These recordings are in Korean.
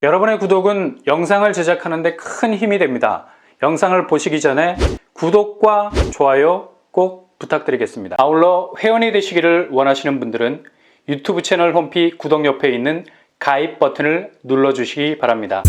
여러분의 구독은 영상을 제작하는 데 큰 힘이 됩니다. 영상을 보시기 전에 구독과 좋아요 꼭 부탁드리겠습니다. 아울러 회원이 되시기를 원하시는 분들은 유튜브 채널 홈피 구독 옆에 있는 가입 버튼을 눌러주시기 바랍니다.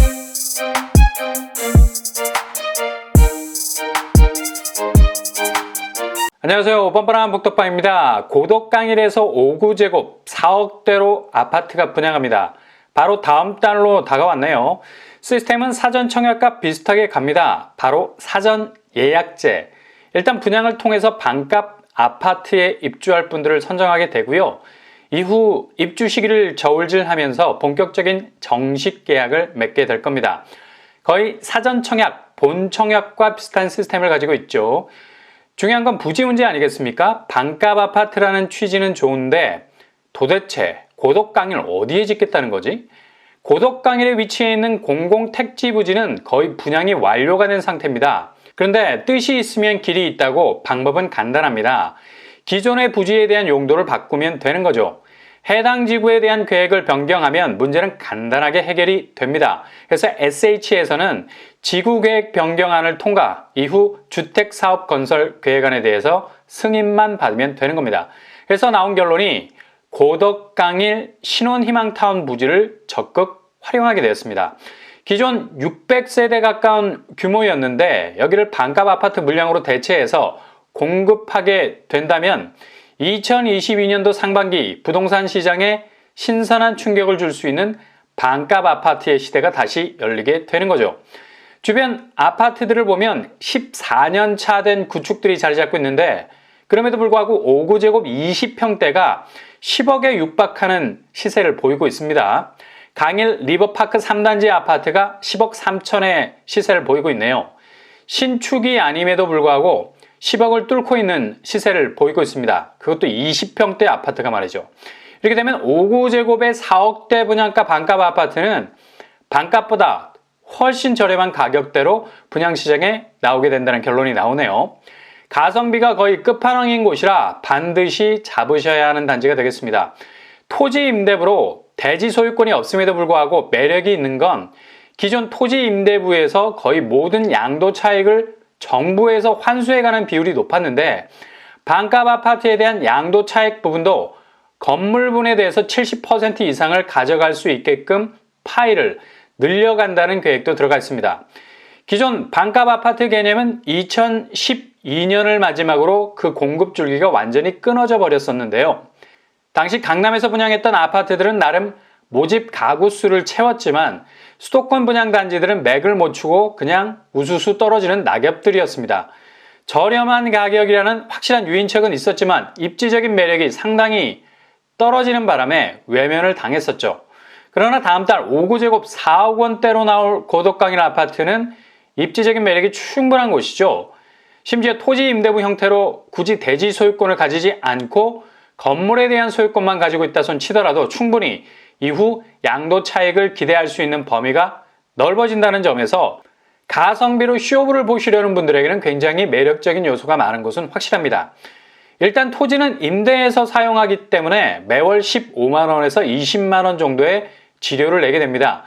안녕하세요. 뻔뻔한 북덕방입니다. 고덕강일에서 5구제곱 4억대로 아파트가 분양합니다. 바로 다음 달로 다가왔네요. 시스템은 사전 청약과 비슷하게 갑니다. 바로 사전 예약제. 일단 분양을 통해서 반값 아파트에 입주할 분들을 선정하게 되고요. 이후 입주 시기를 저울질하면서 본격적인 정식 계약을 맺게 될 겁니다. 거의 사전 청약, 본 청약과 비슷한 시스템을 가지고 있죠. 중요한 건 부지 문제 아니겠습니까? 반값 아파트라는 취지는 좋은데 도대체 고덕강일 어디에 짓겠다는 거지? 고덕강일에 위치해 있는 공공택지 부지는 거의 분양이 완료가 된 상태입니다. 그런데 뜻이 있으면 길이 있다고 방법은 간단합니다. 기존의 부지에 대한 용도를 바꾸면 되는 거죠. 해당 지구에 대한 계획을 변경하면 문제는 간단하게 해결이 됩니다. 그래서 SH에서는 지구계획 변경안을 통과 이후 주택사업건설계획안에 대해서 승인만 받으면 되는 겁니다. 그래서 나온 결론이 고덕강일 신혼희망타운 부지를 적극 활용하게 되었습니다. 기존 600세대 가까운 규모였는데 여기를 반값 아파트 물량으로 대체해서 공급하게 된다면 2022년도 상반기 부동산 시장에 신선한 충격을 줄 수 있는 반값 아파트의 시대가 다시 열리게 되는 거죠. 주변 아파트들을 보면 14년 차 된 구축들이 자리 잡고 있는데 그럼에도 불구하고 5구제곱 20평대가 10억에 육박하는 시세를 보이고 있습니다. 강일 리버파크 3단지 아파트가 10억 3천의 시세를 보이고 있네요. 신축이 아님에도 불구하고 10억을 뚫고 있는 시세를 보이고 있습니다. 그것도 20평대 아파트가 말이죠. 이렇게 되면 5구제곱의 4억대 분양가 반값 아파트는 반값보다 훨씬 저렴한 가격대로 분양시장에 나오게 된다는 결론이 나오네요. 가성비가 거의 끝판왕인 곳이라 반드시 잡으셔야 하는 단지가 되겠습니다. 토지 임대부로 대지 소유권이 없음에도 불구하고 매력이 있는 건 기존 토지 임대부에서 거의 모든 양도 차익을 정부에서 환수해가는 비율이 높았는데 반값 아파트에 대한 양도 차익 부분도 건물분에 대해서 70% 이상을 가져갈 수 있게끔 파이를 늘려간다는 계획도 들어가 있습니다. 기존 반값 아파트 개념은 2012년을 마지막으로 그 공급 줄기가 완전히 끊어져 버렸었는데요. 당시 강남에서 분양했던 아파트들은 나름 모집 가구 수를 채웠지만 수도권 분양 단지들은 맥을 못 추고 그냥 우수수 떨어지는 낙엽들이었습니다. 저렴한 가격이라는 확실한 유인책은 있었지만 입지적인 매력이 상당히 떨어지는 바람에 외면을 당했었죠. 그러나 다음 달 5구제곱 4억 원대로 나올 고덕강일 아파트는 입지적인 매력이 충분한 곳이죠. 심지어 토지 임대부 형태로 굳이 대지 소유권을 가지지 않고 건물에 대한 소유권만 가지고 있다 손 치더라도 충분히 이후 양도 차익을 기대할 수 있는 범위가 넓어진다는 점에서 가성비로 쇼부를 보시려는 분들에게는 굉장히 매력적인 요소가 많은 것은 확실합니다. 일단 토지는 임대해서 사용하기 때문에 매월 15만 원에서 20만 원 정도의 지료를 내게 됩니다.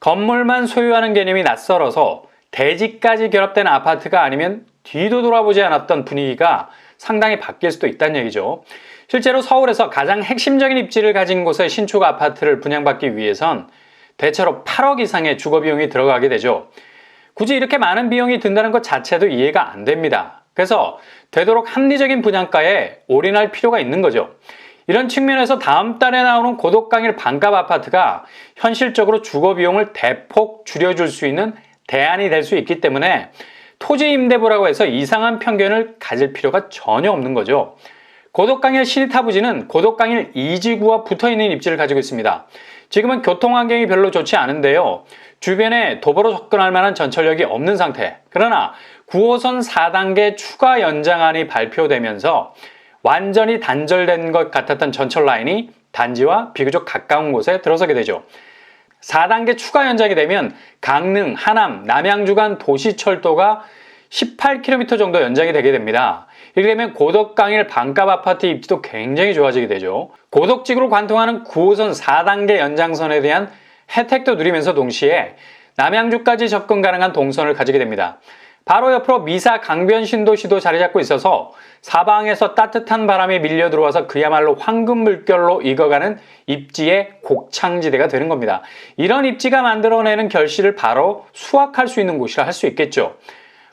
건물만 소유하는 개념이 낯설어서 대지까지 결합된 아파트가 아니면 뒤도 돌아보지 않았던 분위기가 상당히 바뀔 수도 있다는 얘기죠. 실제로 서울에서 가장 핵심적인 입지를 가진 곳의 신축 아파트를 분양받기 위해선 대체로 8억 이상의 주거비용이 들어가게 되죠. 굳이 이렇게 많은 비용이 든다는 것 자체도 이해가 안 됩니다. 그래서 되도록 합리적인 분양가에 올인할 필요가 있는 거죠. 이런 측면에서 다음 달에 나오는 고덕강일 반값 아파트가 현실적으로 주거비용을 대폭 줄여줄 수 있는 대안이 될 수 있기 때문에 토지 임대부라고 해서 이상한 편견을 가질 필요가 전혀 없는 거죠. 고덕강일 시리타 부지는 고덕강일 2지구와 붙어있는 입지를 가지고 있습니다. 지금은 교통환경이 별로 좋지 않은데요. 주변에 도보로 접근할 만한 전철역이 없는 상태. 그러나 9호선 4단계 추가 연장안이 발표되면서 완전히 단절된 것 같았던 전철 라인이 단지와 비교적 가까운 곳에 들어서게 되죠. 4단계 추가 연장이 되면 강릉, 하남, 남양주 간 도시철도가 18km 정도 연장이 되게 됩니다. 이렇게 되면 고덕강일 반값 아파트 입지도 굉장히 좋아지게 되죠. 고덕지구를 관통하는 9호선 4단계 연장선에 대한 혜택도 누리면서 동시에 남양주까지 접근 가능한 동선을 가지게 됩니다. 바로 옆으로 미사 강변 신도시도 자리 잡고 있어서 사방에서 따뜻한 바람이 밀려 들어와서 그야말로 황금 물결로 익어가는 입지의 곡창지대가 되는 겁니다. 이런 입지가 만들어내는 결실을 바로 수확할 수 있는 곳이라 할 수 있겠죠.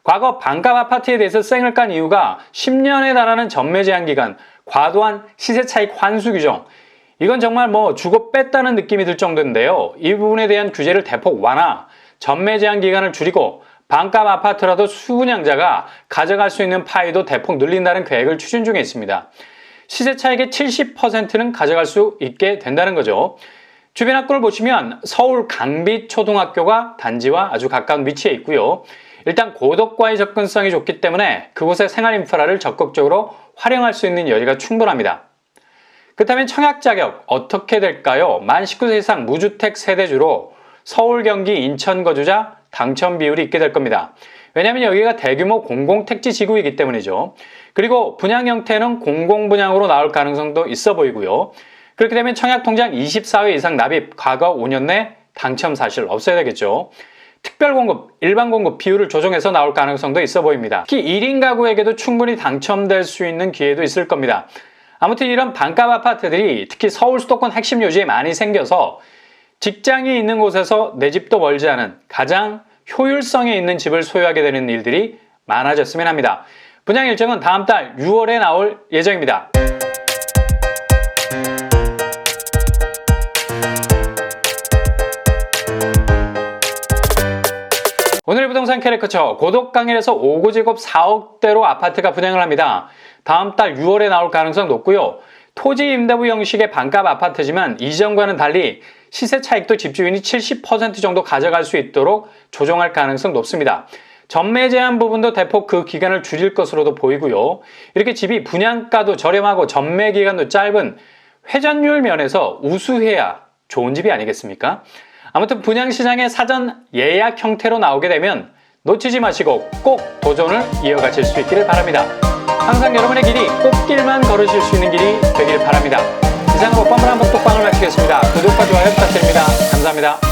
과거 반값 아파트에 대해서 쌩을 깐 이유가 10년에 달하는 전매 제한 기간, 과도한 시세 차익 환수 규정, 이건 정말 주고 뺐다는 느낌이 들 정도인데요. 이 부분에 대한 규제를 대폭 완화, 전매 제한 기간을 줄이고 반값 아파트라도 수분양자가 가져갈 수 있는 파이도 대폭 늘린다는 계획을 추진 중에 있습니다. 시세 차익의 70%는 가져갈 수 있게 된다는 거죠. 주변 학교를 보시면 서울 강빛초등학교가 단지와 아주 가까운 위치에 있고요. 일단 고덕과의 접근성이 좋기 때문에 그곳의 생활 인프라를 적극적으로 활용할 수 있는 여지가 충분합니다. 그렇다면 청약 자격 어떻게 될까요? 만 19세 이상 무주택 세대주로 서울, 경기, 인천 거주자 당첨 비율이 있게 될 겁니다. 왜냐하면 여기가 대규모 공공택지지구이기 때문이죠. 그리고 분양 형태는 공공분양으로 나올 가능성도 있어 보이고요. 그렇게 되면 청약통장 24회 이상 납입, 과거 5년 내 당첨 사실 없어야 되겠죠. 특별공급, 일반공급 비율을 조정해서 나올 가능성도 있어 보입니다. 특히 1인 가구에게도 충분히 당첨될 수 있는 기회도 있을 겁니다. 아무튼 이런 반값 아파트들이 특히 서울 수도권 핵심 요지에 많이 생겨서 직장이 있는 곳에서 내 집도 멀지 않은 가장 효율성에 있는 집을 소유하게 되는 일들이 많아졌으면 합니다. 분양 일정은 다음 달 6월에 나올 예정입니다. 오늘의 부동산 캐리커처, 고덕강일에서 5구제곱 4억대로 아파트가 분양을 합니다. 다음 달 6월에 나올 가능성 높고요. 토지 임대부 형식의 반값 아파트지만 이전과는 달리 시세 차익도 집주인이 70% 정도 가져갈 수 있도록 조정할 가능성 높습니다. 전매 제한 부분도 대폭 그 기간을 줄일 것으로도 보이고요. 이렇게 집이 분양가도 저렴하고 전매 기간도 짧은 회전율 면에서 우수해야 좋은 집이 아니겠습니까? 아무튼 분양시장의 사전 예약 형태로 나오게 되면 놓치지 마시고 꼭 도전을 이어가실 수 있기를 바랍니다. 항상 여러분의 길이 꽃길만 걸으실 수 있는 길이 되길 바랍니다. 이상으로 뻔뻔한 복독방을 마치겠습니다. 구독과 좋아요 부탁드립니다. 감사합니다.